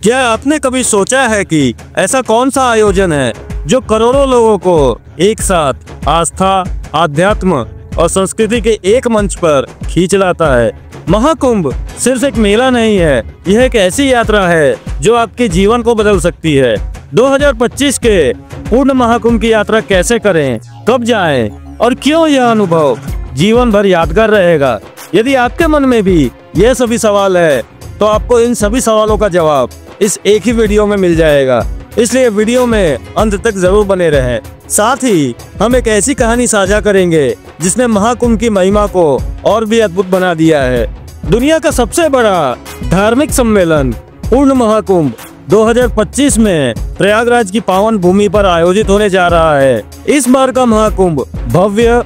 क्या आपने कभी सोचा है कि ऐसा कौन सा आयोजन है जो करोड़ों लोगों को एक साथ आस्था, आध्यात्म और संस्कृति के एक मंच पर खींच लाता है? महाकुंभ सिर्फ एक मेला नहीं है, यह एक ऐसी यात्रा है जो आपके जीवन को बदल सकती है। 2025 के पूर्ण महाकुंभ की यात्रा कैसे करें, कब जाएं और क्यों यह अनुभव जीवन भर यादगार रहेगा? यदि आपके मन में भी यह सभी सवाल है तो आपको इन सभी सवालों का जवाब इस एक ही वीडियो में मिल जाएगा, इसलिए वीडियो में अंत तक जरूर बने रहें। साथ ही हम एक ऐसी कहानी साझा करेंगे जिसने महाकुंभ की महिमा को और भी अद्भुत बना दिया है। दुनिया का सबसे बड़ा धार्मिक सम्मेलन पूर्ण महाकुंभ 2025 में प्रयागराज की पावन भूमि पर आयोजित होने जा रहा है। इस बार का महाकुंभ भव्य,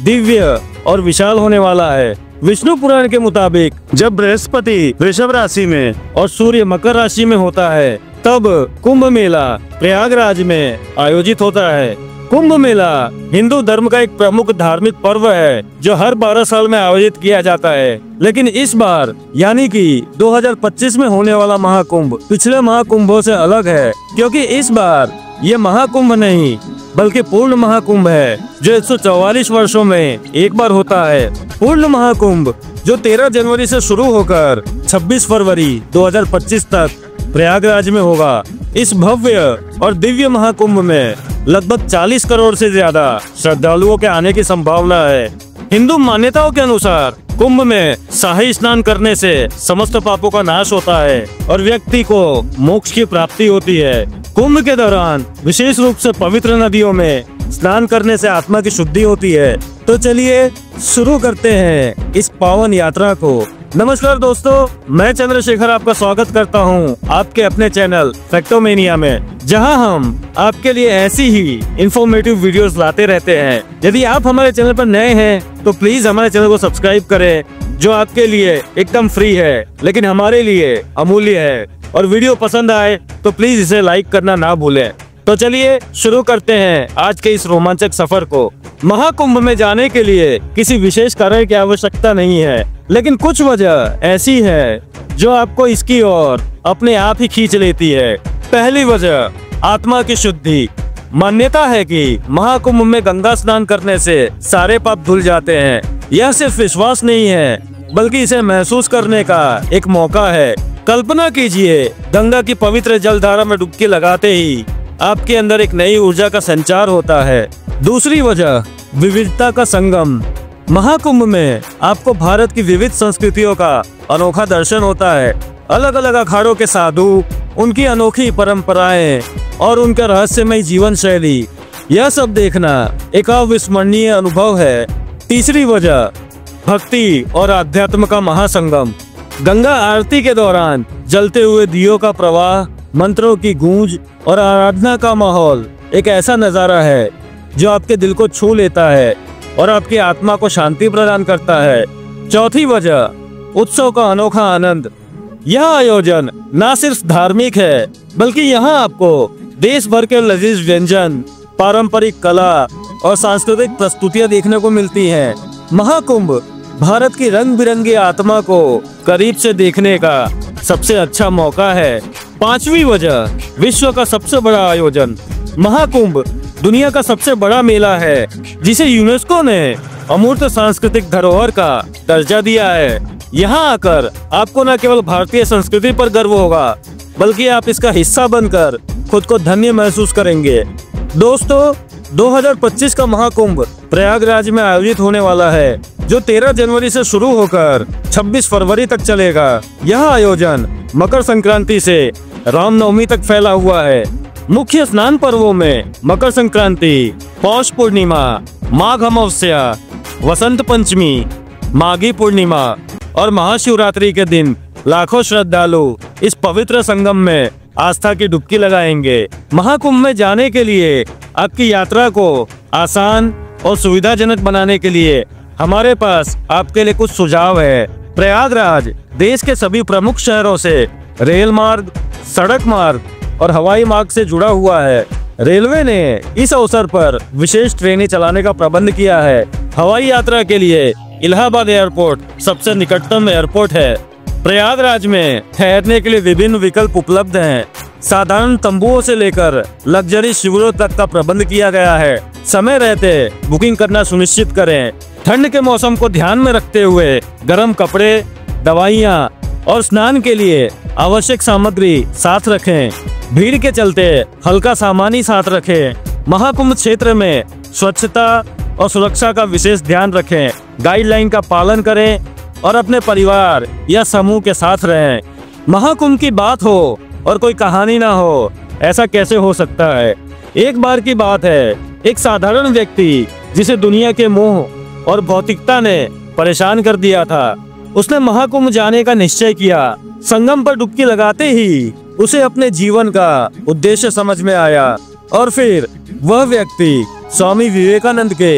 दिव्य और विशाल होने वाला है। विष्णु पुराण के मुताबिक जब बृहस्पति वृषभ राशि में और सूर्य मकर राशि में होता है तब कुंभ मेला प्रयागराज में आयोजित होता है। कुंभ मेला हिंदू धर्म का एक प्रमुख धार्मिक पर्व है जो हर 12 साल में आयोजित किया जाता है, लेकिन इस बार यानी कि 2025 में होने वाला महाकुंभ पिछले महाकुंभों से अलग है, क्योंकि इस बार ये महाकुंभ नहीं बल्कि पूर्ण महाकुंभ है जो 144 वर्षों में एक बार होता है। पूर्ण महाकुंभ जो 13 जनवरी से शुरू होकर 26 फरवरी 2025 तक प्रयागराज में होगा। इस भव्य और दिव्य महाकुंभ में लगभग 40 करोड़ से ज्यादा श्रद्धालुओं के आने की संभावना है। हिंदू मान्यताओं के अनुसार कुंभ में शाही स्नान करने से समस्त पापों का नाश होता है और व्यक्ति को मोक्ष की प्राप्ति होती है। कुंभ के दौरान विशेष रूप से पवित्र नदियों में स्नान करने से आत्मा की शुद्धि होती है। तो चलिए शुरू करते हैं इस पावन यात्रा को। नमस्कार दोस्तों, मैं चंद्रशेखर आपका स्वागत करता हूं आपके अपने चैनल फैक्टोमेनिया में, जहां हम आपके लिए ऐसी ही इंफॉर्मेटिव वीडियोस लाते रहते हैं। यदि आप हमारे चैनल पर नए हैं तो प्लीज हमारे चैनल को सब्सक्राइब करें, जो आपके लिए एकदम फ्री है लेकिन हमारे लिए अमूल्य है। और वीडियो पसंद आए तो प्लीज इसे लाइक करना ना भूलें। तो चलिए शुरू करते हैं आज के इस रोमांचक सफर को। महाकुंभ में जाने के लिए किसी विशेष कारण की आवश्यकता नहीं है, लेकिन कुछ वजह ऐसी है जो आपको इसकी ओर अपने आप ही खींच लेती है। पहली वजह, आत्मा की शुद्धि। मान्यता है कि महाकुंभ में गंगा स्नान करने से सारे पाप धुल जाते हैं। यह सिर्फ विश्वास नहीं है बल्कि इसे महसूस करने का एक मौका है। कल्पना कीजिए, गंगा की पवित्र जलधारा में डुबकी लगाते ही आपके अंदर एक नई ऊर्जा का संचार होता है। दूसरी वजह, विविधता का संगम। महाकुंभ में आपको भारत की विविध संस्कृतियों का अनोखा दर्शन होता है। अलग अलग अखाड़ों के साधु, उनकी अनोखी परंपराएं और उनका रहस्यमय जीवन शैली, यह सब देखना एक अविस्मरणीय अनुभव है। तीसरी वजह, भक्ति और अध्यात्म का महासंगम। गंगा आरती के दौरान जलते हुए दियों का प्रवाह, मंत्रों की गूंज और आराधना का माहौल एक ऐसा नजारा है जो आपके दिल को छू लेता है और आपकी आत्मा को शांति प्रदान करता है। चौथी वजह, उत्सव का अनोखा आनंद। यह आयोजन न सिर्फ धार्मिक है बल्कि यहाँ आपको देश भर के लजीज व्यंजन, पारंपरिक कला और सांस्कृतिक प्रस्तुतियाँ देखने को मिलती हैं। महाकुंभ भारत की रंग बिरंगी आत्मा को करीब से देखने का सबसे अच्छा मौका है। पांचवी वजह, विश्व का सबसे बड़ा आयोजन। महाकुंभ दुनिया का सबसे बड़ा मेला है जिसे यूनेस्को ने अमूर्त सांस्कृतिक धरोहर का दर्जा दिया है। यहाँ आकर आपको न केवल भारतीय संस्कृति पर गर्व होगा बल्कि आप इसका हिस्सा बनकर खुद को धन्य महसूस करेंगे। दोस्तों, 2025 का महाकुंभ प्रयागराज में आयोजित होने वाला है जो 13 जनवरी से शुरू होकर 26 फरवरी तक चलेगा। यह आयोजन मकर संक्रांति से रामनवमी तक फैला हुआ है। मुख्य स्नान पर्वों में मकर संक्रांति, पौष पूर्णिमा, माघ अमावस्या, वसंत पंचमी, माघी पूर्णिमा और महाशिवरात्रि के दिन लाखों श्रद्धालु इस पवित्र संगम में आस्था की डुबकी लगाएंगे। महाकुंभ में जाने के लिए आपकी यात्रा को आसान और सुविधाजनक बनाने के लिए हमारे पास आपके लिए कुछ सुझाव है। प्रयागराज देश के सभी प्रमुख शहरों से रेल मार्ग, सड़क मार्ग और हवाई मार्ग से जुड़ा हुआ है। रेलवे ने इस अवसर पर विशेष ट्रेनें चलाने का प्रबंध किया है। हवाई यात्रा के लिए इलाहाबाद एयरपोर्ट सबसे निकटतम एयरपोर्ट है। प्रयागराज में ठहरने के लिए विभिन्न विकल्प उपलब्ध हैं। साधारण तंबुओं से लेकर लग्जरी शिविरों तक का प्रबंध किया गया है। समय रहते बुकिंग करना सुनिश्चित करें। ठंड के मौसम को ध्यान में रखते हुए गर्म कपड़े, दवाइयाँ और स्नान के लिए आवश्यक सामग्री साथ रखें। भीड़ के चलते हल्का सामान ही साथ रखें। महाकुंभ क्षेत्र में स्वच्छता और सुरक्षा का विशेष ध्यान रखें। गाइडलाइन का पालन करें और अपने परिवार या समूह के साथ रहें। महाकुंभ की बात हो और कोई कहानी ना हो, ऐसा कैसे हो सकता है। एक बार की बात है, एक साधारण व्यक्ति जिसे दुनिया के मोह और भौतिकता ने परेशान कर दिया था, उसने महाकुंभ जाने का निश्चय किया। संगम पर डुबकी लगाते ही उसे अपने जीवन का उद्देश्य समझ में आया और फिर वह व्यक्ति स्वामी विवेकानंद के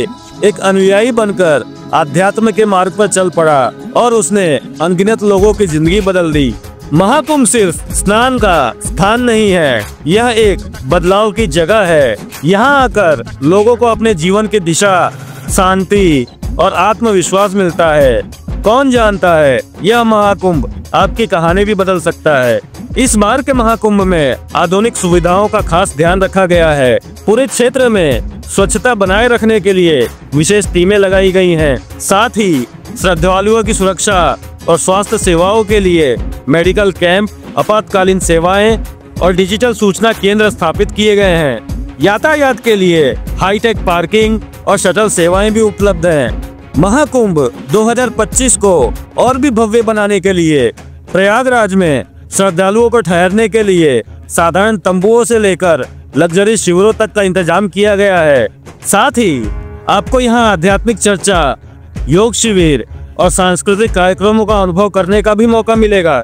एक अनुयायी बनकर आध्यात्म के मार्ग पर चल पड़ा और उसने अनगिनत लोगों की जिंदगी बदल दी। महाकुंभ सिर्फ स्नान का स्थान नहीं है, यह एक बदलाव की जगह है। यहाँ आकर लोगों को अपने जीवन की दिशा, शांति और आत्मविश्वास मिलता है। कौन जानता है, यह महाकुंभ आपकी कहानी भी बदल सकता है। इस बार के महाकुंभ में आधुनिक सुविधाओं का खास ध्यान रखा गया है। पूरे क्षेत्र में स्वच्छता बनाए रखने के लिए विशेष टीमें लगाई गई हैं। साथ ही श्रद्धालुओं की सुरक्षा और स्वास्थ्य सेवाओं के लिए मेडिकल कैंप, आपातकालीन सेवाएं और डिजिटल सूचना केंद्र स्थापित किए गए हैं। यातायात के लिए हाईटेक पार्किंग और शटल सेवाएं भी उपलब्ध हैं। महाकुंभ 2025 को और भी भव्य बनाने के लिए प्रयागराज में श्रद्धालुओं को ठहरने के लिए साधारण तंबुओं से लेकर लग्जरी शिविरों तक का इंतजाम किया गया है। साथ ही आपको यहाँ आध्यात्मिक चर्चा, योग शिविर और सांस्कृतिक कार्यक्रमों का अनुभव करने का भी मौका मिलेगा।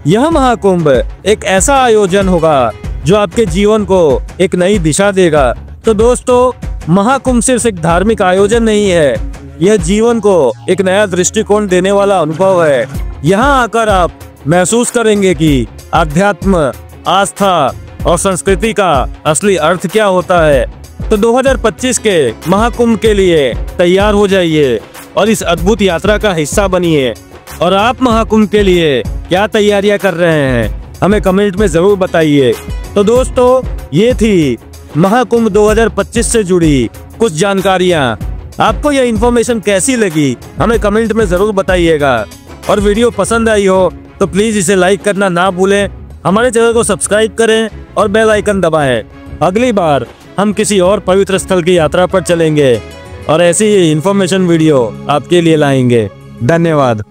यह महाकुंभ एक ऐसा आयोजन होगा जो आपके जीवन को एक नई दिशा देगा। तो दोस्तों, महाकुंभ सिर्फ एक धार्मिक आयोजन नहीं है, यह जीवन को एक नया दृष्टिकोण देने वाला अनुभव है। यहाँ आकर आप महसूस करेंगे कि आध्यात्म, आस्था और संस्कृति का असली अर्थ क्या होता है। तो 2025 के महाकुंभ के लिए तैयार हो जाइए और इस अद्भुत यात्रा का हिस्सा बनिए। और आप महाकुंभ के लिए क्या तैयारियां कर रहे हैं, हमें कमेंट में जरूर बताइए। तो दोस्तों, ये थी महाकुंभ 2025 से जुड़ी कुछ जानकारियां। आपको यह इन्फॉर्मेशन कैसी लगी, हमें कमेंट में जरूर बताइएगा। और वीडियो पसंद आई हो तो प्लीज इसे लाइक करना ना भूलें। हमारे चैनल को सब्सक्राइब करें और बेल आइकन दबाएं। अगली बार हम किसी और पवित्र स्थल की यात्रा पर चलेंगे और ऐसी ही इन्फॉर्मेशन वीडियो आपके लिए लाएंगे। धन्यवाद।